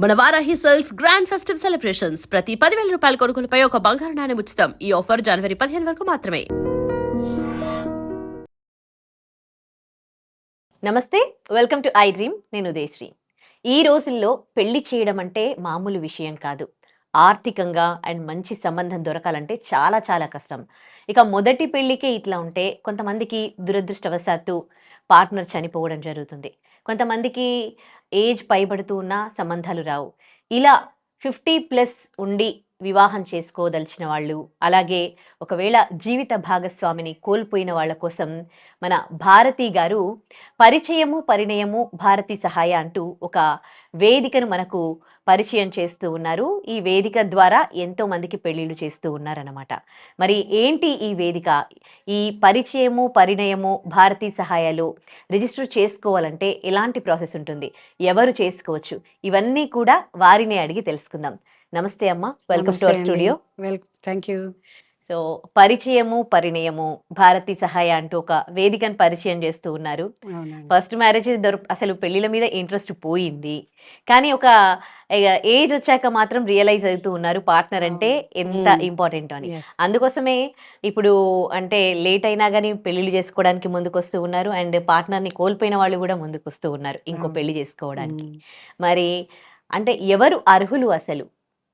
మన Varahi sales grand festive celebrations ప్రతి 10,000 రూపాయల కొనుగోలుపై ఒక బంగారు నాణెం ఉచితం. ఈ ఆఫర్ జనవరి 15 వరకు మాత్రమే. నమస్తే, వెల్కమ్ టు ఐ డ్రీమ్. నేను ఉదయశ్రీ. ఈ రోజుల్లో పెళ్లి చేయడం అంటే మామూలు విషయం కాదు. ఆర్థికంగా అండ్ మంచి సంబంధం దొరకాలంటే చాలా చాలా కష్టం. ఇక మొదటి పెళ్లికే ఇట్లా ఉంటే కొంతమందికి దురదృష్టవశాత్తు పార్ట్నర్ చనిపోవడం జరుగుతుంది. కొంతమందికి ఏజ్ పైబడుతూ ఉన్న సంబంధాలు రావు. ఇలా 50+ ఉండి వివాహం చేసుకోదలిచిన వాళ్ళు, అలాగే ఒకవేళ జీవిత భాగస్వామిని కోల్పోయిన వాళ్ళ కోసం మన భారతి గారు పరిచయము పరిణయము భారతి సహాయ అంటూ ఒక వేదికను మనకు పరిచయం చేస్తూ ఉన్నారు. ఈ వేదిక ద్వారా ఎంతో మందికి పెళ్లిళ్ళు చేస్తూ ఉన్నారన్నమాట. మరి ఏంటి ఈ వేదిక? ఈ పరిచయము పరిణయము భారతి సహాయాలు రిజిస్టర్ చేసుకోవాలంటే ఎలాంటి ప్రాసెస్ ఉంటుంది, ఎవరు చేసుకోవచ్చు, ఇవన్నీ కూడా వారిని అడిగి తెలుసుకుందాం. నమస్తే అమ్మ, welcome to our studio. Thank you. So పరిచయము పరిణయము భారతి సహాయ అంటూ ఒక వేదికను పరిచయం చేస్తూ ఉన్నారు. ఫస్ట్ మ్యారేజ్ అసలు పెళ్లిల మీద ఇంట్రెస్ట్ పోయింది, కానీ ఒక ఏజ్ వచ్చాక మాత్రం రియలైజ్ అవుతూ ఉన్నారు పార్ట్నర్ అంటే ఎంత ఇంపార్టెంట్ అని. అందుకోసమే ఇప్పుడు అంటే లేట్ అయినా కానీ పెళ్లిళ్ళు చేసుకోవడానికి ముందుకు వస్తూ ఉన్నారు, అండ్ పార్ట్నర్ని కోల్పోయిన వాళ్ళు కూడా ముందుకు వస్తూ ఉన్నారు ఇంకో పెళ్లి చేసుకోవడానికి. మరి అంటే ఎవరు అర్హులు అసలు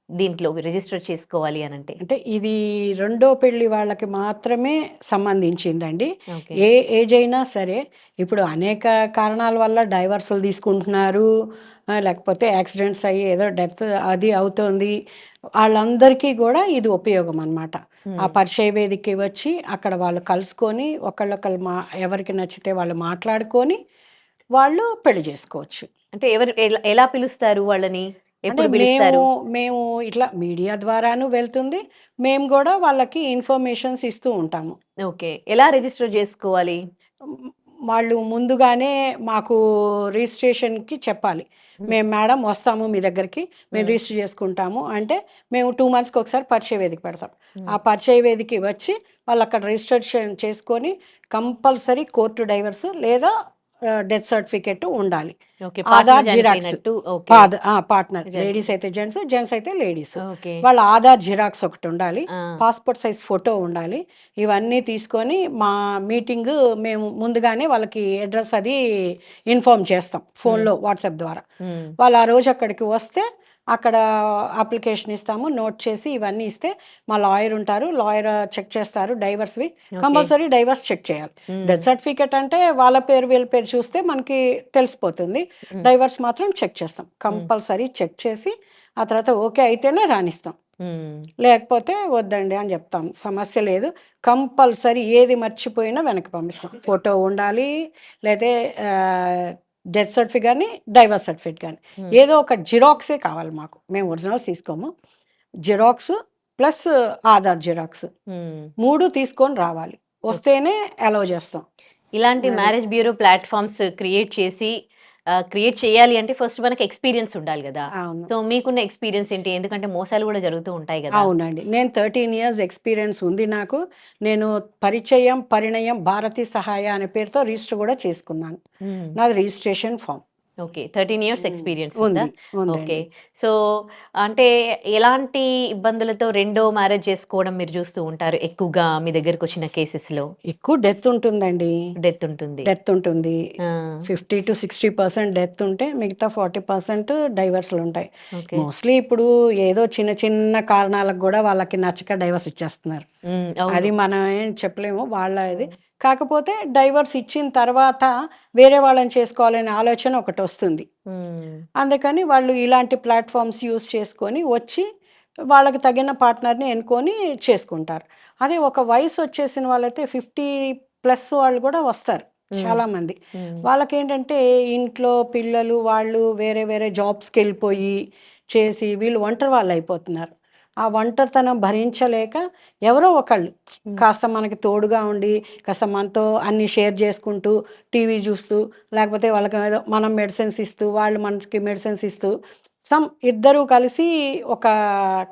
దీంట్లో రిజిస్టర్ చేసుకోవాలి అని అంటే ఇది రెండో పెళ్లి వాళ్ళకి మాత్రమే సంబంధించిందండి. ఏ ఏజ్ అయినా సరే, ఇప్పుడు అనేక కారణాల వల్ల డైవర్సులు తీసుకుంటున్నారు, లేకపోతే యాక్సిడెంట్స్ అయ్యి ఏదో డెత్ అది అవుతుంది, వాళ్ళందరికీ కూడా ఇది ఉపయోగం అన్నమాట. ఆ పరిచయ వేదికకి వచ్చి అక్కడ వాళ్ళు కలుసుకొని ఒకళ్ళొకళ్ళు ఎవరికి నచ్చితే వాళ్ళు మాట్లాడుకొని వాళ్ళు పెళ్లి చేసుకోవచ్చు. అంటే ఎవరు ఎలా పిలుస్తారు వాళ్ళని, ఎప్పుడు మేము పిలుస్తారు? మేము ఇట్లా మీడియా ద్వారాను వెళ్తుంది, మేము కూడా వాళ్ళకి ఇన్ఫర్మేషన్స్ ఇస్తూ ఉంటాము. ఓకే, ఎలా రిజిస్టర్ చేసుకోవాలి? వాళ్ళు ముందుగానే మాకు రిజిస్ట్రేషన్కి చెప్పాలి. మేము మేడం వస్తాము మీ దగ్గరికి, మేము రిజిస్టర్ చేసుకుంటాము అంటే మేము 2 monthsకి ఒకసారి పరిచయ వేదిక పెడతాం. ఆ పరిచయ వేదికకి వచ్చి వాళ్ళు అక్కడ రిజిస్ట్రేషన్ చేసుకొని కంపల్సరీ కోర్టు డైవర్స్ లేదా డెత్ సర్టిఫికెట్ ఉండాలి. ఆధార్ జిరాక్స్, పార్ట్నర్ లేడీస్ అయితే జెంట్స్, జెంట్స్ అయితే లేడీస్, వాళ్ళ ఆధార్ జిరాక్స్ ఒకటి ఉండాలి, పాస్పోర్ట్ సైజ్ ఫోటో ఉండాలి. ఇవన్నీ తీసుకొని మా మీటింగ్ మేము ముందుగానే వాళ్ళకి అడ్రస్ అది ఇన్ఫార్మ్ చేస్తాం ఫోన్లో వాట్సాప్ ద్వారా. వాళ్ళు ఆ రోజు అక్కడికి వస్తే అక్కడ అప్లికేషన్ ఇస్తాము, నోట్ చేసి ఇవన్నీ ఇస్తే మా లాయర్ ఉంటారు, లాయర్ చెక్ చేస్తారు. డైవర్స్వి కంపల్సరీ డైవర్స్ చెక్ చేయాలి. డెత్ సర్టిఫికేట్ అంటే వాళ్ళ పేరు వీళ్ళ పేరు చూస్తే మనకి తెలిసిపోతుంది, డైవర్స్ మాత్రం చెక్ చేస్తాం. కంపల్సరీ చెక్ చేసి ఆ తర్వాత ఓకే అయితేనే రాణిస్తాం, లేకపోతే వద్దండి అని చెప్తాం, సమస్య లేదు. కంపల్సరీ ఏది మర్చిపోయినా వెనక్కి పంపిస్తాం. ఫోటో ఉండాలి, లేకపోతే డెత్ సర్టిఫికేట్ కానీ డైవర్స్ సర్టిఫికేట్ కానీ ఏదో ఒక జిరాక్సే కావాలి మాకు. మేము ఒరిజినల్స్ తీసుకోము, జిరాక్స్ ప్లస్ ఆధార్ జిరాక్స్ 3 తీసుకొని రావాలి, వస్తేనే అలౌ చేస్తాం. ఇలాంటి మ్యారేజ్ బ్యూరో ప్లాట్ఫామ్స్ క్రియేట్ చేయాలి అంటే ఫస్ట్ మనకి ఎక్స్పీరియన్స్ ఉండాలి కదా. సో మీకున్న ఎక్స్పీరియన్స్ ఏంటి? ఎందుకంటే మోసాలు కూడా జరుగుతూ ఉంటాయి కదా. అవునండి, నేను 13 years ఎక్స్పీరియన్స్ ఉంది నాకు. నేను పరిచయం పరిణయం భారతి సహాయ అనే పేరుతో రిజిస్టర్ కూడా చేసుకున్నాను. నాది registration form. Okay, 13 years experience ఉందా? ఓకే, సో అంటే ఎలాంటి ఇబ్బందులతో రెండో మ్యారేజ్ చేసుకోవడం మీరు చూస్తూ ఉంటారు ఎక్కువగా మీ దగ్గరకు వచ్చిన కేసెస్లో? ఎక్కువ డెత్ ఉంటుందండి. డెత్ ఉంటుంది 50 to 60% డెత్ ఉంటే మిగతా 40% డైవర్స్లు ఉంటాయి. మోస్ట్లీ ఇప్పుడు ఏదో చిన్న చిన్న కారణాలకు కూడా వాళ్ళకి నచ్చక డైవర్స్ ఇచ్చేస్తున్నారు. అది మనం ఏం చెప్పలేము వాళ్ళ ఇది. కాకపోతే డైవర్స్ ఇచ్చిన తర్వాత వేరే వాళ్ళని చేసుకోవాలనే ఆలోచన ఒకటి వస్తుంది. అందుకని వాళ్ళు ఇలాంటి ప్లాట్ఫామ్స్ యూస్ చేసుకొని వచ్చి వాళ్ళకి తగిన పార్ట్నర్ని ఎన్నుకొని చేసుకుంటారు. అదే ఒక వయసు వచ్చేసిన వాళ్ళైతే 50+ వాళ్ళు కూడా వస్తారు చాలామంది. వాళ్ళకేంటంటే ఇంట్లో పిల్లలు వాళ్ళు వేరే వేరే జాబ్స్కి వెళ్ళిపోయి చేసి వీళ్ళు ఒంటరి వాళ్ళు అయిపోతున్నారు. ఆ ఒంటరితనం భరించలేక ఎవరో ఒకళ్ళు కాస్త మనకి తోడుగా ఉండి కాస్త మనతో అన్ని షేర్ చేసుకుంటూ టీవీ చూస్తూ, లేకపోతే వాళ్ళకి ఏదో మనం మెడిసిన్స్ ఇస్తూ వాళ్ళు మనకి మెడిసిన్స్ ఇస్తూ ఇద్దరు కలిసి ఒక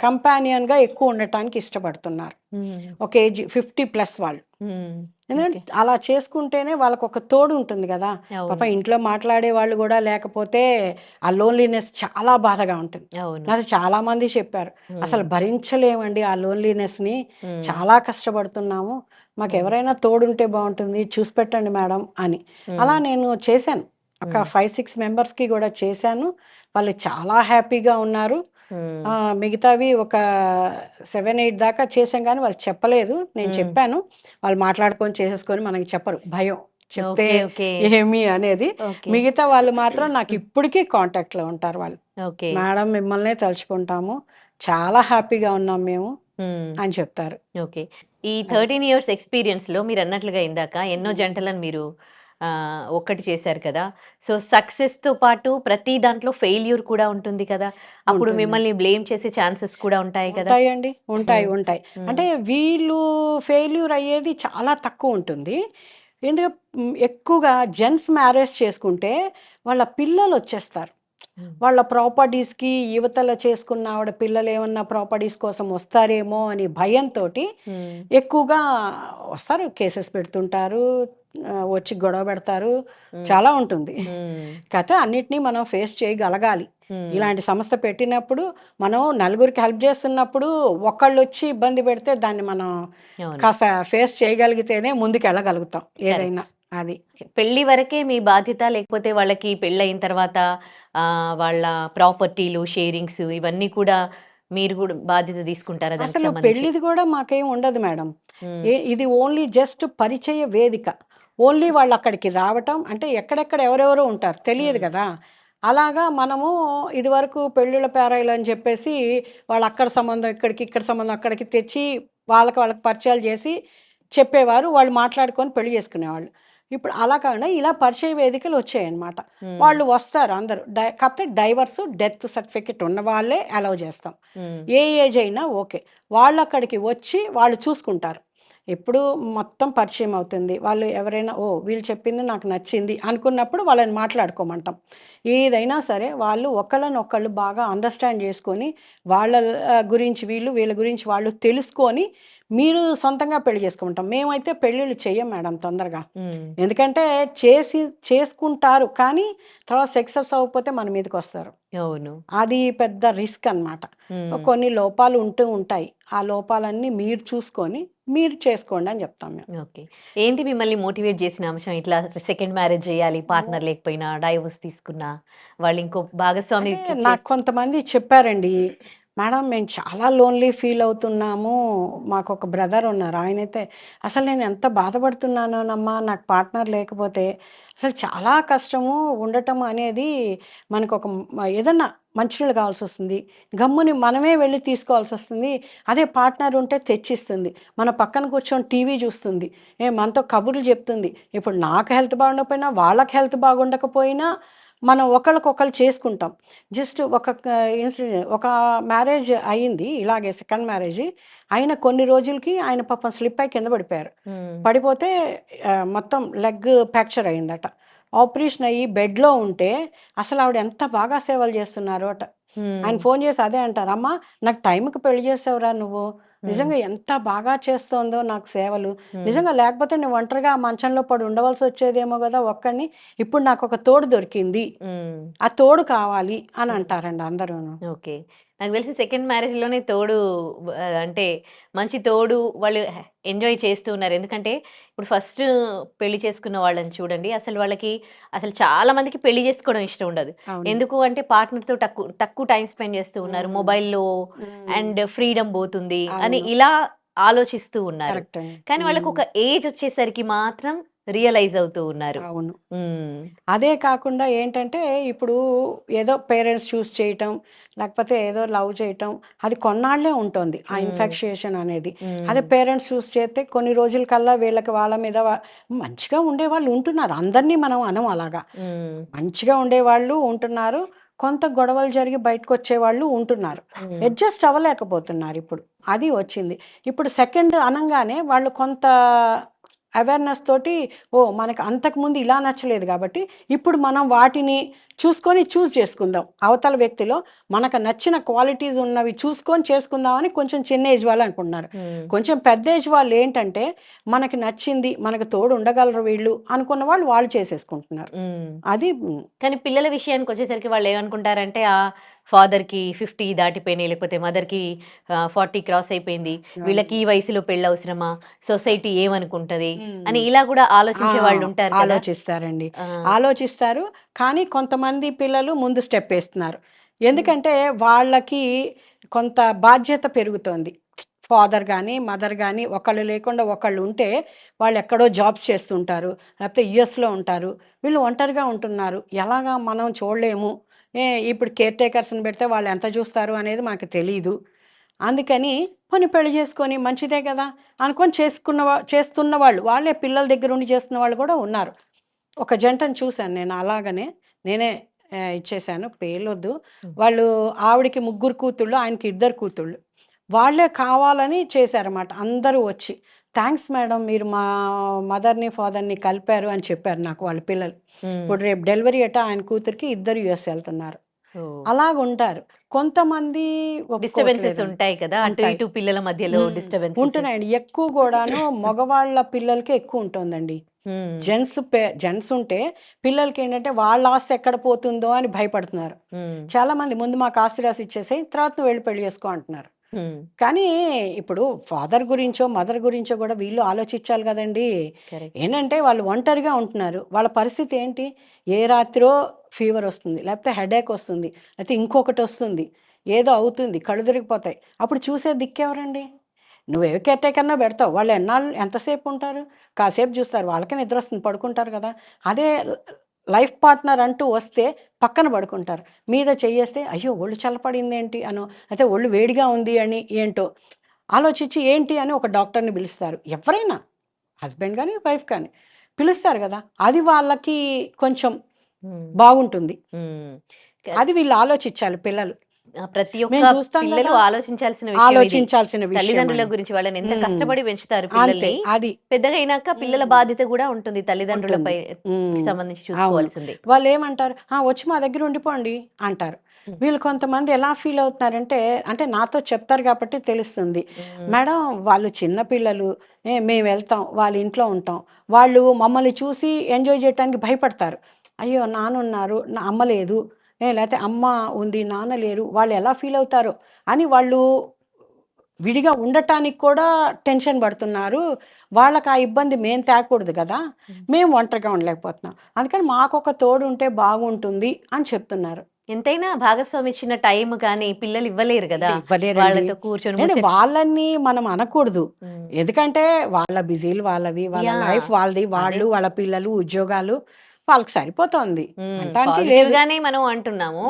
కంపానియన్గా ఎక్కువ ఉండటానికి ఇష్టపడుతున్నారు. ఒక ఏజ్ 50+ వాళ్ళు. ఎందుకంటే అలా చేసుకుంటేనే వాళ్ళకి ఒక తోడు ఉంటుంది కదా. పాప ఇంట్లో మాట్లాడే వాళ్ళు కూడా లేకపోతే ఆ లోన్లీనెస్ చాలా బాధగా ఉంటుంది. నాకు చాలా మంది చెప్పారు, అసలు భరించలేమండి ఆ లోన్లీనెస్ని, చాలా కష్టపడుతున్నాము, మాకు ఎవరైనా తోడుంటే బాగుంటుంది, చూసి పెట్టండి మేడం అని. అలా నేను చేశాను, ఒక 5-6 మెంబర్స్కి కూడా చేశాను. వాళ్ళు చాలా హ్యాపీగా ఉన్నారు. మిగతావి ఒక 7-8 దాకా చేసాం కానీ వాళ్ళు చెప్పలేదు, నేను చెప్పాను. వాళ్ళు మాట్లాడుకొని చేసేసుకొని మనకి చెప్పరు, భయం చెప్తే ఏమి అనేది. మిగతా వాళ్ళు మాత్రం నాకు ఇప్పటికీ కాంటాక్ట్లో ఉంటారు. వాళ్ళు మేడం మిమ్మల్నే తలుచుకుంటాము, చాలా హ్యాపీగా ఉన్నాం మేము అని చెప్తారు. ఓకే. ఈ 13 ఇయర్స్ ఎక్స్పీరియన్స్లో మీరు అన్నట్లుగా ఇందాక ఎన్నో జంటలను మీరు ఒక్కటి చేశారు కదా. సో సక్సెస్తో పాటు ప్రతి దాంట్లో ఫెయిల్యూర్ కూడా ఉంటుంది కదా. అప్పుడు మిమ్మల్ని బ్లేమ్ చేసే ఛాన్సెస్ కూడా ఉంటాయి కదా. ఉంటాయండి, ఉంటాయి. అంటే వీళ్ళు ఫెయిల్యూర్ అయ్యేది చాలా తక్కువ ఉంటుంది. ఎందుకంటే ఎక్కువగా జెంట్స్ మ్యారేజ్ చేసుకుంటే వాళ్ళ పిల్లలు వచ్చేస్తారు. వాళ్ళ ప్రాపర్టీస్కి యువతల చేసుకున్న ఆవిడ పిల్లలు ఏమన్నా ప్రాపర్టీస్ కోసం వస్తారేమో అని భయంతో ఎక్కువగా వస్తారు, కేసెస్ పెడుతుంటారు, వచ్చి గొడవ పెడతారు, చాలా ఉంటుంది. కాకపోతే అన్నిటినీ మనం ఫేస్ చేయగలగాలి. ఇలాంటి సంస్థ పెట్టినప్పుడు మనం నలుగురికి హెల్ప్ చేస్తున్నప్పుడు ఒకళ్ళు వచ్చి ఇబ్బంది పెడితే దాన్ని మనం కాస్త ఫేస్ చేయగలిగితేనే ముందుకు వెళ్ళగలుగుతాం ఏదైనా. అది పెళ్లి వరకే మీ బాధ్యత, లేకపోతే వాళ్ళకి పెళ్ళయిన తర్వాత వాళ్ళ ప్రాపర్టీలు షేరింగ్స్ ఇవన్నీ కూడా మీరు కూడా బాధ్యత తీసుకుంటారా? అసలు పెళ్లిది కూడా మాకేం ఉండదు మేడం. ఇది ఓన్లీ జస్ట్ పరిచయ వేదిక. ఓన్లీ వాళ్ళు అక్కడికి రావటం, అంటే ఎక్కడెక్కడ ఎవరెవరో ఉంటారు తెలియదు కదా. అలాగా మనము ఇదివరకు పెళ్ళిళ్ళ పేరాయిలు అని చెప్పేసి వాళ్ళు అక్కడ సంబంధం ఇక్కడికి, ఇక్కడ సంబంధం అక్కడికి తెచ్చి వాళ్ళకి పరిచయాలు చేసి చెప్పేవారు, వాళ్ళు మాట్లాడుకొని పెళ్లి చేసుకునేవాళ్ళు. ఇప్పుడు అలా కాకుండా ఇలా పరిచయ వేదికలు వచ్చాయన్నమాట. వాళ్ళు వస్తారు అందరూ, కాకపోతే డైవర్స్ డెత్ సర్టిఫికెట్ ఉన్న వాళ్ళే అలౌ చేస్తాం. ఏ ఏజ్ అయినా ఓకే, వాళ్ళు అక్కడికి వచ్చి వాళ్ళు చూసుకుంటారు. ఎప్పుడు మొత్తం పరిచయం అవుతుంది. వాళ్ళు ఎవరైనా వీళ్ళు చెప్పింది నాకు నచ్చింది అనుకున్నప్పుడు వాళ్ళని మాట్లాడుకోమంటాం. ఏదైనా సరే వాళ్ళు ఒకళ్ళనొకళ్ళు బాగా అండర్స్టాండ్ చేసుకొని వాళ్ళ గురించి వీళ్ళ గురించి వాళ్ళు తెలుసుకొని మీరు సొంతంగా పెళ్లి చేసుకుంటాం. మేమైతే పెళ్ళిళ్ళు చెయ్యం మేడం తొందరగా. ఎందుకంటే చేసుకుంటారు కానీ తర్వాత సక్సెస్ అవ్వకపోతే మన మీదకి వస్తారు. అవును, అది పెద్ద రిస్క్ అన్నమాట. కొన్ని లోపాలు ఉంటాయి, ఆ లోపాలన్నీ మీరు చూసుకొని మీరు చేసుకోండి అని చెప్తాం మేము. ఓకే. ఏంటి మిమ్మల్ని మోటివేట్ చేసిన అంశం, ఇట్లా సెకండ్ మ్యారేజ్ చేయాలి, పార్ట్నర్ లేకపోయినా డైవోర్స్ తీసుకున్నా వాళ్ళు ఇంకో భాగస్వామి? నాకు కొంతమంది చెప్పారండి, మేడం మేము చాలా లోన్లీ ఫీల్ అవుతున్నాము, మాకు ఒక బ్రదర్ ఉన్నారు, ఆయనైతే అసలు నేను ఎంత బాధపడుతున్నానోనమ్మా నాకు పార్ట్నర్ లేకపోతే, అసలు చాలా కష్టము ఉండటం అనేది. మనకు ఒక ఏదన్నా మంచినీళ్ళు కావాల్సి వస్తుంది, గమ్ముని మనమే వెళ్ళి తీసుకోవాల్సి వస్తుంది. అదే పార్ట్నర్ ఉంటే తెచ్చిస్తుంది, మన పక్కన కూర్చొని టీవీ చూస్తుంది, మనతో కబుర్లు చెప్తుంది. ఇప్పుడు నాకు హెల్త్ బాగుండకపోయినా వాళ్ళకి హెల్త్ బాగుండకపోయినా మనం ఒకళ్ళకొకళ్ళు చేసుకుంటాం. జస్ట్ ఒక మ్యారేజ్ అయ్యింది ఇలాగే, సెకండ్ మ్యారేజ్ అయిన కొన్ని రోజులకి ఆయన పాపం స్లిప్ అయి కింద పడిపోయారు. పడిపోతే మొత్తం లెగ్ ఫ్రాక్చర్ అయిందట. ఆపరేషన్ అయ్యి బెడ్లో ఉంటే అసలు ఆవిడ ఎంత బాగా సేవలు చేస్తున్నారు అట. ఆయన ఫోన్ చేసి అదే అంటారు, అమ్మా నాకు టైంకి పెళ్లి చేసావురా నువ్వు, నిజంగా ఎంత బాగా చేస్తోందో నాకు సేవలు, నిజంగా లేకపోతే నువ్వు ఒంటరిగా మంచంలో పడి ఉండవలసి వచ్చేదేమో కదా ఒక్కడిని, ఇప్పుడు నాకు ఒక తోడు దొరికింది, ఆ తోడు కావాలి అని అంటారండి అందరూ. ఓకే. నాకు తెలిసి సెకండ్ మ్యారేజ్‌లోనే తోడు అంటే మంచి తోడు వాళ్ళు ఎంజాయ్ చేస్తూ ఉన్నారు. ఎందుకంటే ఇప్పుడు ఫస్ట్ పెళ్లి చేసుకున్న వాళ్ళని చూడండి, అసలు వాళ్ళకి అసలు చాలా మందికి పెళ్లి చేసుకోవడం ఇష్టం ఉండదు. ఎందుకు అంటే పార్ట్నర్‌తో తక్కువ టైం స్పెండ్ చేస్తూ ఉన్నారు. మొబైల్‌లో అండ్ ఫ్రీడమ్ పోతుంది అని ఇలా ఆలోచిస్తూ ఉన్నారు. కానీ వాళ్ళకి ఒక ఏజ్ వచ్చేసరికి మాత్రం రియలైజ్ అవుతూ ఉన్నారు. అవును. అదే కాకుండా ఏంటంటే ఇప్పుడు ఏదో పేరెంట్స్ చూస్ చేయటం, లేకపోతే ఏదో లవ్ చేయటం, అది కొన్నాళ్లే ఉంటుంది ఆ ఇన్ఫెక్షేషన్ అనేది. అదే పేరెంట్స్ చూస్ చేస్తే కొన్ని రోజుల కల్లా వీళ్ళకి వాళ్ళ మీద మంచిగా ఉండేవాళ్ళు ఉంటున్నారు, అందరినీ మనం అనం అలాగా. మంచిగా ఉండేవాళ్ళు ఉంటున్నారు, కొంత గొడవలు జరిగి బయటకు వచ్చేవాళ్ళు ఉంటున్నారు, అడ్జస్ట్ అవ్వలేకపోతున్నారు ఇప్పుడు. అది వచ్చింది. ఇప్పుడు సెకండ్ అనంగానే వాళ్ళు కొంత అవేర్నెస్ తోటి మనకు అంతకుముందు ఇలా నచ్చలేదు కాబట్టి ఇప్పుడు మనం వాటిని చూసుకొని చూస్ చేసుకుందాం. అవతల వ్యక్తిలో మనకు నచ్చిన క్వాలిటీస్ ఉన్నవి చూసుకొని చేసుకుందామని కొంచెం చిన్న ఏజ్ వాళ్ళు అనుకుంటున్నారు. కొంచెం పెద్ద ఏజ్ వాళ్ళు ఏంటంటే మనకి నచ్చింది, మనకు తోడు ఉండగలరు వీళ్ళు అనుకున్న వాళ్ళు చేసేసుకుంటున్నారు. అది కానీ పిల్లల విషయానికి వచ్చేసరికి వాళ్ళు ఏమనుకుంటారంటే ఫాదర్ కి 50 దాటిపోయినాయి, లేకపోతే మదర్ కి 40 క్రాస్ అయిపోయింది, వీళ్ళకి ఈ వయసులో పెళ్ళి అవసరమా, సొసైటీ ఏమనుకుంటది అని ఇలా కూడా ఆలోచించే వాళ్ళు ఉంటారు కదా. ఆలోచిస్తారండి, ఆలోచిస్తారు. కానీ కొంతమంది పిల్లలు ముందు స్టెప్ వేస్తున్నారు. ఎందుకంటే వాళ్ళకి కొంత బాధ్యత పెరుగుతోంది. ఫాదర్ కానీ మదర్ కానీ ఒకళ్ళు లేకుండా ఒకళ్ళు ఉంటే వాళ్ళు ఎక్కడో జాబ్స్ చేస్తుంటారు, లేకపోతే యుఎస్లో ఉంటారు, వీళ్ళు ఒంటరిగా ఉంటున్నారు, ఎలాగా మనం చూడలేము. ఇప్పుడు కేర్ టేకర్స్ని పెడితే వాళ్ళు ఎంత చూస్తారు అనేది మనకు తెలియదు. అందుకని కొన్ని పెళ్లి చేసుకొని మంచిదే కదా అనుకొని చేస్తున్న వాళ్ళే పిల్లల దగ్గర ఉండి చేస్తున్న వాళ్ళు కూడా ఉన్నారు. ఒక జంటను చూశాను నేను, అలాగనే నేనే ఇచ్చేసాను, పేర్లొద్దు. వాళ్ళు ఆవిడకి 3 కూతుళ్ళు, ఆయనకి 2 కూతుళ్ళు. వాళ్ళే కావాలని చేశారన్నమాట. అందరూ వచ్చి థ్యాంక్స్ మేడం, మీరు మా మదర్ని ఫాదర్ని కలిపారు అని చెప్పారు నాకు వాళ్ళ పిల్లలు. ఇప్పుడు రేపు డెలివరీ ఆయన కూతురికి 2 యుఎస్ వెళ్తున్నారు. అలాగుంటారు. కొంతమంది డిస్టర్బెన్సెస్ ఉంటాయి కదా, అటు ఉంటాయి. ఇటు పిల్లల మధ్యలో డిస్టర్బెన్స్ ఉంటున్నాయండి. ఎక్కువ కూడాను మగవాళ్ళ పిల్లలకి ఎక్కువ ఉంటుందండి. జెంట్స్ ఉంటే పిల్లలకి ఏంటంటే వాళ్ళ ఆస్తి ఎక్కడ పోతుందో అని భయపడుతున్నారు. చాలా మంది ముందు మాకు ఆస్తి రాసి ఇచ్చేసి తర్వాత నువ్వు వెళ్ళి పెళ్లి చేసుకో అంటున్నారు. కానీ ఇప్పుడు ఫాదర్ గురించో మదర్ గురించో కూడా వీళ్ళు ఆలోచించాలి కదండి. ఏంటంటే వాళ్ళు ఒంటరిగా ఉంటున్నారు, వాళ్ళ పరిస్థితి ఏంటి, ఏ రాత్రో ఫీవర్ వస్తుంది, లేకపోతే హెడేక్ వస్తుంది, లేకపోతే ఇంకొకటి వస్తుంది, ఏదో అవుతుంది, కళ్ళు తిరిగిపోతాయి. అప్పుడు చూసే దిక్కెవరండి? నువ్వే కేర్టేకర్నా పెడతావు, వాళ్ళు ఎంతసేపు ఉంటారు? కాసేపు చూస్తారు, వాళ్ళకే నిద్ర వస్తుంది, పడుకుంటారు కదా. అదే లైఫ్ పార్ట్నర్ అంటూ వస్తే పక్కన పడుకుంటారు. మీద చెయ్యేస్తే అయ్యో ఒళ్ళు చల్లపడింది ఏంటి అనో, అయితే ఒళ్ళు వేడిగా ఉంది అని ఏంటో ఆలోచించి ఏంటి అని ఒక డాక్టర్ని పిలుస్తారు. ఎవరైనా హస్బెండ్ కానీ వైఫ్ కానీ పిలుస్తారు కదా. అది వాళ్ళకి కొంచెం బాగుంటుంది. అది వీళ్ళు ఆలోచించాలి పిల్లలు. ప్రతి ఒక్క మేము చూస్తాం పిల్లలు కదా, ఆలోచించాల్సిన విషయం ఇది. ఆలోచించాల్సిన విషయం తల్లిదండ్రుల అండి. గురించి వాళ్ళని ఎంత ఉమ్. కష్టపడి పెంచుతారు అంతే, పిల్లల్ని. అది పెద్దగా అయినాక పిల్లల బాధ్యత కూడా ఉంటుంది తల్లిదండ్రులపై ఉమ్. సంబంధించి అవును. చూసుకోవాల్సింది. వాళ్ళు ఏమంటారు, వచ్చి మా దగ్గర ఉండిపోండి అంటారు. వీళ్ళు కొంతమంది ఎలా ఫీల్ అవుతున్నారంటే, అంటే నాతో చెప్తారు కాబట్టి తెలుస్తుంది. మేడం వాళ్ళు చిన్నపిల్లలు, మేము వెళ్తాం వాళ్ళ ఇంట్లో ఉంటాం, వాళ్ళు మమ్మల్ని చూసి ఎంజాయ్ చేయడానికి భయపడతారు. అయ్యో నాన్నున్నారు, నా అమ్మ లేదు, లేకపోతే అమ్మ ఉంది నాన్న లేరు, వాళ్ళు ఎలా ఫీల్ అవుతారో అని వాళ్ళు విడిగా ఉండటానికి కూడా టెన్షన్ పడుతున్నారు. వాళ్ళకి ఆ ఇబ్బంది మేము తేకూడదు కదా, మేము ఒంటరిగా ఉండలేకపోతున్నాం, అందుకని మాకొక తోడు ఉంటే బాగుంటుంది అని చెప్తున్నారు. ఎంతైనా భాగస్వామి ఇచ్చిన టైం కానీ పిల్లలు ఇవ్వలేరు కదా, ఇవ్వలేరండి. వాళ్ళతో కూర్చొని వాళ్ళని మనం అనకూడదు, ఎందుకంటే వాళ్ళ బిజీలు వాళ్ళవి, వాళ్ళ లైఫ్ వాళ్ళది, వాళ్ళు వాళ్ళ పిల్లలు ఉద్యోగాలు వాళ్ళకి సరిపోతుంది. పాజిటివ్ గానే మనం అంటున్నాము.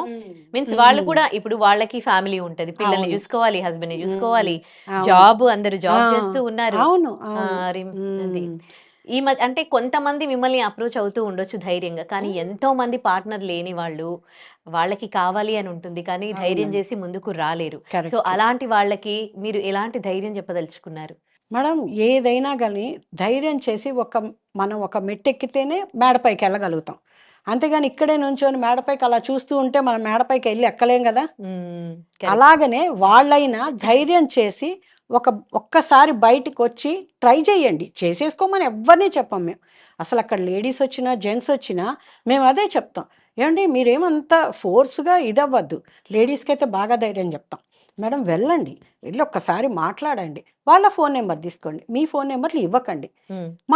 మీన్స్ వాళ్ళు కూడా ఇప్పుడు వాళ్ళకి ఫ్యామిలీ ఉంటది, పిల్లల్ని చూసుకోవాలి, హస్బెండ్ ని చూసుకోవాలి, జాబ్ అందరూ జాబ్ చేస్తూ ఉన్నారు. అవును. ఈ మధ్య అంటే కొంతమంది మిమ్మల్ని అప్రోచ్ అవుతూ ఉండొచ్చు ధైర్యంగా, కానీ ఎంతో మంది పార్ట్నర్ లేని వాళ్ళు, వాళ్ళకి కావాలి అని ఉంటుంది కానీ ధైర్యం చేసి ముందుకు రాలేరు. సో అలాంటి వాళ్ళకి మీరు ఎలాంటి ధైర్యం చెప్పదలుచుకున్నారు? మేడం ఏదైనా కానీ ధైర్యం చేసి మనం ఒక మెట్టెక్కితేనే మేడపైకి వెళ్ళగలుగుతాం. అంతేగాని ఇక్కడే నుంచొని మేడపైకి అలా చూస్తూ ఉంటే మనం మేడపైకి వెళ్ళి ఎక్కలేం కదా. అలాగనే వాళ్ళైనా ధైర్యం చేసి ఒక్కసారి బయటకు వచ్చి ట్రై చేయండి. చేసేసుకోమని ఎవరిని చెప్పం మేము. అసలు అక్కడ లేడీస్ వచ్చినా జెంట్స్ వచ్చినా మేము అదే చెప్తాం, ఏమండి మీరేమంతా ఫోర్స్గా ఇదవ్వద్దు. లేడీస్కి అయితే బాగా ధైర్యం చెప్తాం, మేడం వెళ్ళండి, వెళ్ళి ఒక్కసారి మాట్లాడండి, వాళ్ళ ఫోన్ నెంబర్ తీసుకోండి, మీ ఫోన్ నెంబర్లు ఇవ్వకండి,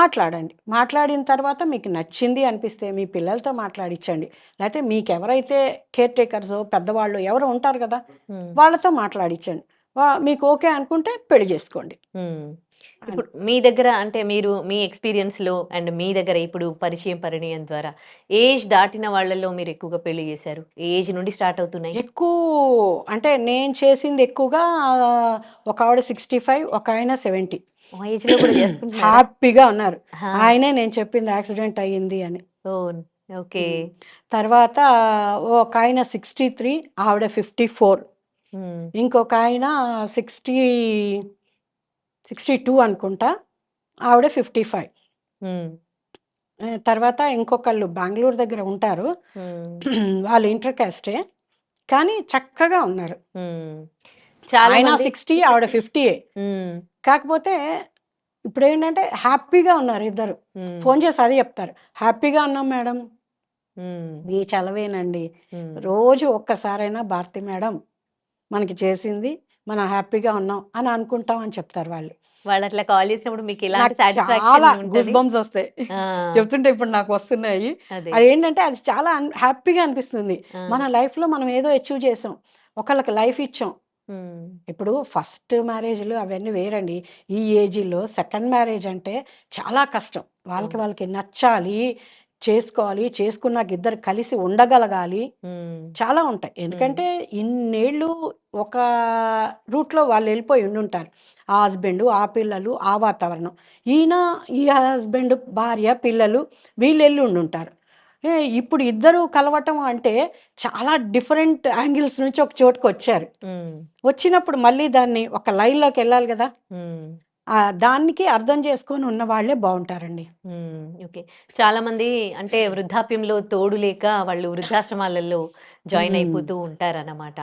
మాట్లాడండి, మాట్లాడిన తర్వాత మీకు నచ్చింది అనిపిస్తే మీ పిల్లలతో మాట్లాడించండి, లేకపోతే మీకు ఎవరైతే కేర్ టేకర్స్ పెద్దవాళ్ళు ఎవరు ఉంటారు కదా వాళ్ళతో మాట్లాడించండి, మీకు ఓకే అనుకుంటే పెళ్లి చేసుకోండి. ఇప్పుడు మీ దగ్గర అంటే మీరు మీ ఎక్స్పీరియన్స్ లో అండ్ మీ దగ్గర ఇప్పుడు పరిణయం ద్వారా ఏజ్ దాటిన వాళ్ళలో మీరు ఎక్కువగా పెళ్లి చేశారు, ఏజ్ నుండి స్టార్ట్ అవుతున్నాయి? ఎక్కువ అంటే నేను చేసింది ఎక్కువగా ఒక ఆవిడ 65, ఒక ఆయన 70 ఏజ్ లో కూడా చేసుకుంటున్నారు, హ్యాపీగా ఉన్నారు. ఆయనే నేను చెప్పింది యాక్సిడెంట్ అయ్యింది అని. ఓకే. తర్వాత ఒక ఆయన 63, ఆవిడ 54, ఇంకొక ఆయన 62 అనుకుంటా, ఆవిడ 55. హ్మ్. తర్వాత ఇంకొకళ్ళు బెంగుళూరు దగ్గర ఉంటారు. హ్మ్. వాళ్ళు ఇంటర్ కాస్టే. కానీ చక్కగా ఉన్నారు. హ్మ్. చాలా ఆయన మంది 60 ఆవిడ 50 హ్మ్. కాకపోతే ఇప్పుడేంటంటే హ్యాపీగా ఉన్నారు ఇద్దరు. హ్మ్. ఫోను చేసి అదే చెప్తారు. "హ్యాపీగా ఉన్నాం మేడం. హ్మ్. మీ చలవేనండి. హ్మ్. రోజు ఒక్కసారైనా భారతి మేడం మనకి చేసింది. మనం హ్యాపీగా ఉన్నాం" అని అనుకుంటాం అని చెప్తారు వాళ్ళు. వాళ్ళట్లా కాల్ చేసినప్పుడు మీకెలాంటి నాకు సాటిస్ఫాక్షన్ చాలా గూస్ ఉంటది? బంప్స్ వస్తాయి. ఆ! చెప్తుంటే ఇప్పుడు నాకు వస్తున్నాయి. అదే. అదేంటంటే అది చాలా హ్యాపీగా అనిపిస్తుంది. ఆ! మన లైఫ్‌లో మనం ఏదో అచీవ్ చేసాం. ఒకళ్ళకి లైఫ్ ఇచ్చాం. హ్మ్. ఇప్పుడు ఫస్ట్ మ్యారేజ్‌లు అవన్నీ వేరండి. ఈ ఏజ్‌లో సెకండ్ మ్యారేజ్ అంటే చాలా కష్టం. అవును. వాళ్ళకి నచ్చాలి, చేసుకోవాలి, చేసుకున్నాక ఇద్దరు కలిసి ఉండగలగాలి. హ్మ్. చాలా ఉంటాయి. హ్మ్. ఎందుకంటే ఇన్నేళ్ళు ఒక రూట్‌లో వాళ్ళెళ్ళిపోయి ఉండుంటారు. ఆ హస్బెండు, ఆ పిల్లలు, ఆ వాతావరణం. ఈయన, ఈ హస్బెండ్, భార్య, పిల్లలు వీళ్ళెళ్ళి ఉండుంటారు. ఇప్పుడు ఇద్దరు కలవటం అంటే చాలా డిఫరెంట్ యాంగిల్స్ నుంచి ఒక చోటుకొచ్చారు. హ్మ్. వచ్చినప్పుడు మళ్ళీ దాన్ని ఒక లైన్‌లోకెళ్ళాలి గదా! హ్మ్. దానికి అర్థం చేసుకొని ఉన్న వాళ్ళే బావుంటారండి. హ్మ్. ఓకే. చాలామంది అంటే వృద్ధాప్యంలో తోడు లేక వాళ్ళు వృద్ధాశ్రమాలలో జాయిన్ హ్మ్. అయిపోతూ ఉంటారన్నమాట.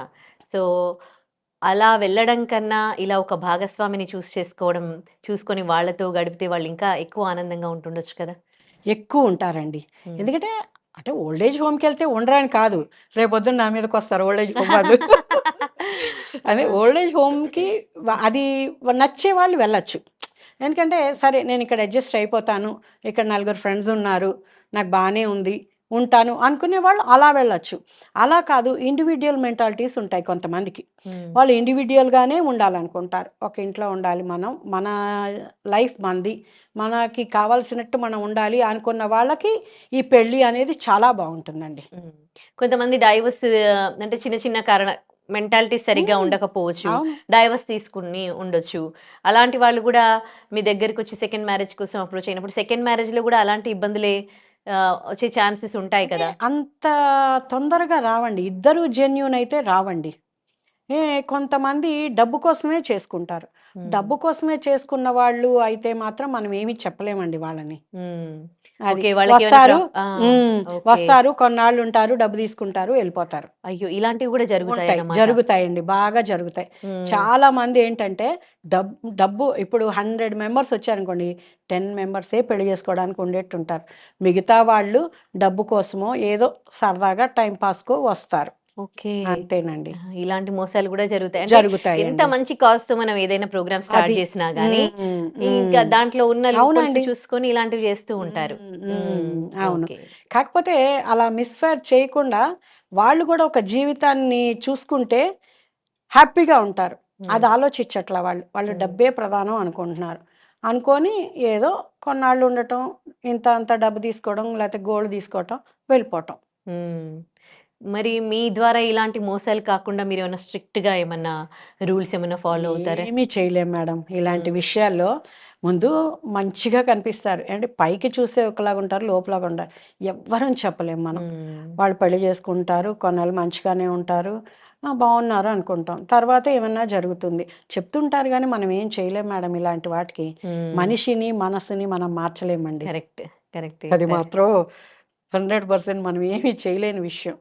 సో, అలా వెళ్ళడం కన్నా ఇలా ఒక భాగస్వామిని చూసుకొని వాళ్ళతో గడిపితే వాళ్ళు ఇంకా ఎక్కువ ఆనందంగా ఉంటుండొచ్చు కదా! ఎక్కువుంటారండి. హ్మ్. ఎందుకంటే అంటే ఓల్డ్ ఏజ్ హోమ్‌కెళ్తే ఉండరని కాదు. రేపొద్దున నా మీదకొస్తారు ఓల్డ్ ఏజ్ హోమ్ వాళ్ళు. అదే ఆ! ఓల్డ్ ఏజ్ హోమ్‌కి అది నచ్చే వాళ్ళు వెళ్ళొచ్చు. ఎందుకంటే సరే నేనిక్కడ అడ్జస్ట్ అయిపోతాను. ఇక్కడ నలుగురు ఫ్రెండ్స్ ఉన్నారు. నాకు బానే ఉంది. ఉంటాను అనుకునే వాళ్ళు అలా వెళ్ళొచ్చు. అలా కాదు ఇండివిడ్యువల్ మెంటాలిటీస్ ఉంటాయి కొంతమందికి. హ్మ్. వాళ్ళు ఇండివిడ్యువల్‌గానే ఉండాలనుకుంటారు. ఒక ఇంట్లో ఉండాలి మనం. మన లైఫ్ మనది. మనకి కావాల్సినట్టు మనం ఉండాలి అనుకున్న వాళ్ళకి ఈ పెళ్లి అనేది చాలా బావుంటుందండి. హ్మ్. కొంతమంది డైవోర్స్ అంటే చిన్న చిన్న మెంటాలిటీస్ సరిగ్గా హ్మ్. ఉండకపోవచ్చు. అవును. డైవోర్స్ తీసుకొని ఉండొచ్చు. అలాంటి వాళ్ళు గూడా మీ దగ్గరికొచ్చి సెకండ్ మ్యారేజ్ కోసం అప్రోచ్ అయినప్పుడు సెకండ్ మ్యారేజ్‌లో గూడా అలాంటి ఇబ్బందులే వచ్చే ఛాన్సెస్ ఉంటాయి అంటే కదా! అంత తొందరగా రావండి. ఇద్దరు జెన్యూన్ అయితే రావండి. ఏ కొంతమంది డబ్బు కోసమే చేసుకుంటారు. హ్మ్. డబ్బు కోసమే చేసుకున్న వాళ్ళు అయితే మాత్రం మనం ఏమి చెప్పలేమండి వాళ్ళని. హ్మ్. అది. ఓకే. వాళ్ళకేమైనా వస్తారు ఆ! హ్మ్. ఓకే. వస్తారు, కొన్నాళ్ళుంటారు, డబ్బు తీసుకుంటారు, ఎళ్ళిపోతారు. అయ్యో! ఇలాంటివి గూడా ఉంటాయి. జరుగుతాయన్నమాట. జరుగుతాయండి. బాగా జరుగుతాయి. హ్మ్. చాలా మందేంటంటే డబ్బు ఇప్పుడు 100 మెంబర్స్ వచ్చారనుకోండి, 10 మెంబర్సే పెళ్లి చేసుకోవడానికి ఉండేట్టుంటారు. మిగతా వాళ్ళు డబ్బు కోసమో, ఏదో సరదాగా టైమ్ పాస్‌కో వస్తారు. ఓకే. అంతేనండి. ఆహా! ఇలాంటి మోసాలు గూడా జరుగుతాయి. అంటే ఎంత జరుగుతాయండి. మంచి కాజ్‌తో మనం ఏదైనా ప్రోగ్రామ్ స్టార్ట్ అది. చేసినా గానీ, హ్మ్. ఇంకా హ్మ్. దాంట్లో ఉన్న లూప్ హోల్స్ అవునండి. చూసుకొని ఇలాంటివి చేస్తూ ఉంటారు. హ్మ్. హ్మ్. హ్మ్. అవును. ఓకే. కాకపోతే అలా మిస్‌ఫైర్ చేయకుండా వాళ్ళు గూడా ఒక జీవితాన్ని చూసుకుంటే హ్యాపీగా ఉంటారు. అది హ్మ్. ఆలోచించట్ల వాళ్ళు. వాళ్ళు హ్మ్. డబ్బే ప్రధానం అనుకుంటున్నారు. అనుకోని ఏదో కొన్నాళ్ళు ఉండటం, ఇంత అంత డబ్బు తీసుకోవడం, లేతే గోల్డ్ తీసుకోవటం, వెళ్ళిపోవటం. హ్మ్. మరి మీ ద్వారా ఇలాంటి మోసాలు కాకుండా మీరేమన్నా స్ట్రిక్ట్‌గా ఏమన్నా రూల్స్ ఏమన్నా ఫాలో అవుతారా? ఏమీ చేయలేం మేడం. ఇలాంటి హ్మ్. విషయాల్లో ముందు మంచిగా కనిపిస్తారు. అంటే పైకి చూస్తే ఒకలాగుంటారు, లోపలగుంటారు. ఎవ్వరం చెప్పలేం మనం. హ్మ్. వాళ్ళు పెళ్లి చేసుకుంటారు, కొన్నాళ్ళు మంచిగానే ఉంటారు. ఆ! బావున్నారు అనుకుంటాం. తర్వాత ఏమన్నా జరుగుతుంది. చెప్తుంటారు గానీ మనం ఏం చేయలేం మేడం ఇలాంటి వాటికి. హ్మ్. మనిషిని, మనసుని మనం మార్చలేమండి. కరెక్ట్. కరెక్ట్ అది చెప్పారు. మాత్రం 100% మనం ఏమీ చేయలేని విషయం.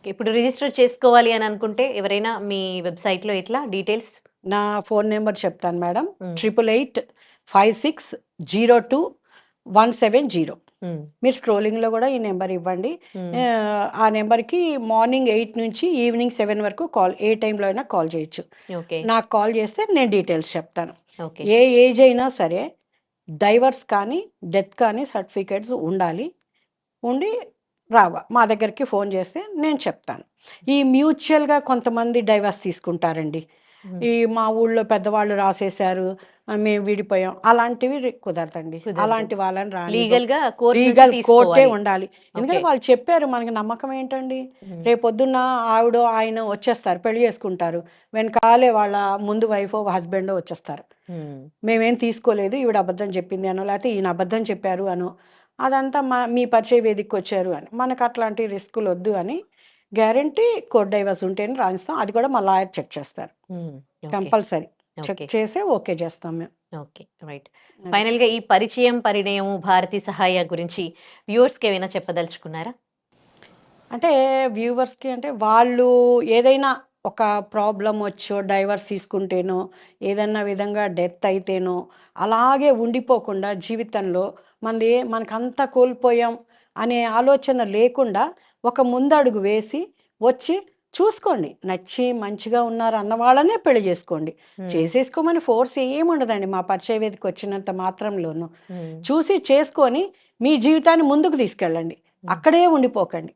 ఇప్పుడు రిజిస్టర్ చేసుకోవాలి అని అనుకుంటే ఎవరైనా మీ వెబ్‌సైట్‌లో ఎట్లా డీటెయిల్స్? నా ఫోను నంబర్ చెప్తాను మేడం. హ్మ్. 8886021170. హ్మ్. మీరు స్క్రోలింగ్‌లో గూడా ఈ నంబర్ ఇవ్వండి. హ్మ్. ఆ నంబర్‌కి మార్నింగ్ 8 నుంచి ఈవినింగ్ 7 వరకు కాల్ ఏ టైంలో అయినా కాల్ చేయొచ్చు. ఓకే. నాకు కాల్ చేస్తే నేను డీటెయిల్స్ చెప్తాను. ఓకే. ఏ ఏజ్ అయినా సరే డైవర్స్ కానీ, డెత్ కానీ సర్టిఫికేట్స్ ఉండాలి. ఉండి మా దగ్గరికి ఫోను చేస్తే నేను చెప్తాను. ఈ మ్యూచువల్‌గా కొంతమంది డైవర్స్ తీసుకుంటారండి. హ్మ్. ఈ మా ఊళ్ళో పెద్దవాళ్ళు రాసేశారు. మేము విడిపోయాం. అలాంటివి కుదరదండి. కుదరదు. అలాంటి వాళ్ళని రానివ్వం. లీగల్‌గా కోర్ట్ నుంచి లీగల్ కోర్టే తీసుకోవాలి. ఉండాలి. ఓకే. ఎందుకంటే వాళ్ళు చెప్పారు మనకి నమ్మకం ఏంటండి? హ్మ్. రేపొద్దున్న ఆవిడో, ఆయనో వచ్చేస్తారు. పెళ్లి చేసుకుంటారు. వెనకాలే వాళ్ళ ముందు వైఫో, హస్బెండో వచ్చేస్తారు. హ్మ్. మేమేం తీసుకోలేదు. ఈవిడ అబద్ధం చెప్పింది అనో, లేతే ఈయన అబద్ధం చెప్పారు అనో, అదంతా మీ పరిచయ వేదికకొచ్చారు అని. మనకట్లాంటి రిస్కులొద్దు అని గ్యారంటీ కోర్ట్ డైవర్స్ ఉంటేనే రాయిస్తాం. అది కూడా మా లాయర్ చెక్ చేస్తారు. Hmm. Okay. Compulsory. Check okay. చేసే ఓకే చేస్తాం మేము. ఓకే. రైట్. అది. ఫైనల్‌గా ఈ పరిచయం, పరిణయము, భారతి సహాయ గురించి వ్యూవర్స్‌కి ఏమైనా చెప్పదలుచుకున్నారా? అంటే వ్యూవర్స్‌కి అంటే వాళ్ళు ఏదైనా ఒక ప్రాబ్లమ్ వచ్చో, డైవర్స్ తీసుకుంటేనో, ఏదన్నా విధంగా డెత్ అయితేనో, అలాగే ఉండిపోకుండా జీవితంలో మనకంతా కోల్పోయాం అనే ఆలోచన లేకుండా ఒక ముందడుగు వేసి వచ్చి చూసుకోండి. నచ్చి మంచిగా ఉన్నారు అన్న వాళ్ళనే పెళ్లి చేసుకోండి. హ్మ్. చేసేసుకోమని ఫోర్స్ ఏముండదండి మా పరిచయ వేదికకి వచ్చినంత మాత్రంలోను. హ్మ్. చూసి చేసుకొని మీ జీవితాన్ని ముందుకు తీసుకెళ్ళండి. హ్మ్. అక్కడే ఉండిపోకండి.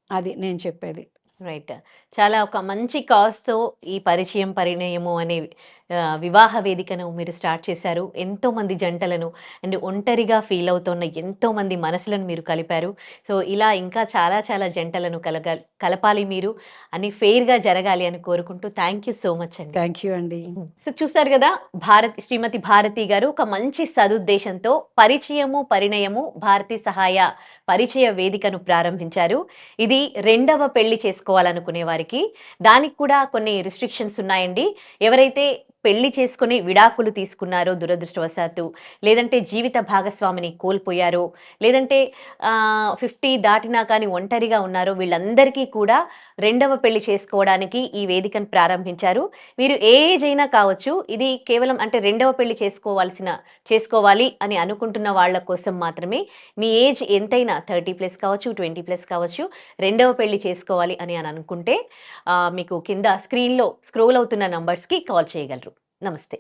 అది నేను చెప్పేది. రైట్. చాలా ఒక మంచి కాజ్‌తో ఈ పరిచయం, పరిణయము అనే వివాహ వేదికను మీరు స్టార్ట్ చేశారు. ఎంతోమంది జంటలను అండ్ ఒంటరిగా ఫీల్ అవుతున్న ఎంతోమంది మనసులను మీరు కలిపారు. సో, ఇలా ఇంకా చాలా చాలా జంటలను కలపాలి మీరు. అన్ని ఫెయిర్‌గా జరగాలి అని కోరుకుంటూ థాంక్ యూ సో మచ్ అండి. థ్యాంక్ యూ అండి. సో చూసారు కదా, శ్రీమతి భారతి గారు ఒక మంచి సదుద్దేశంతో పరిచయము, పరిణయము, భారతి సహాయ పరిచయ వేదికను ప్రారంభించారు. ఇది రెండవ పెళ్లి చేసుకోవాలనుకునే వారికి, దానికి కూడా కొన్ని రిస్ట్రిక్షన్స్ ఉన్నాయండి. ఎవరైతే పెళ్లి చేసుకొని విడాకులు తీసుకున్నారో దురదృష్టవశాత్తు, లేదంటే జీవిత భాగస్వామిని కోల్పోయారో, లేదంటే 50 దాటినా కానీ ఒంటరిగా ఉన్నారో, వీళ్ళందరికీ కూడా రెండవ పెళ్లి చేసుకోవడానికి ఈ వేదికను ప్రారంభించారు. మీరు ఏ ఏజ్ అయినా కావచ్చు. ఇది కేవలం అంటే రెండవ పెళ్లి చేసుకోవాలి అని అనుకుంటున్న వాళ్ళ కోసం మాత్రమే. మీ ఏజ్ ఎంతైనా 30+ కావచ్చు, 20+ కావచ్చు. రెండవ పెళ్లి చేసుకోవాలి అని అనుకుంటే మీకు కింద స్క్రీన్‌లో స్క్రోల్ అవుతున్న నంబర్స్‌కి కాల్ చేయగలరు. నమస్తే.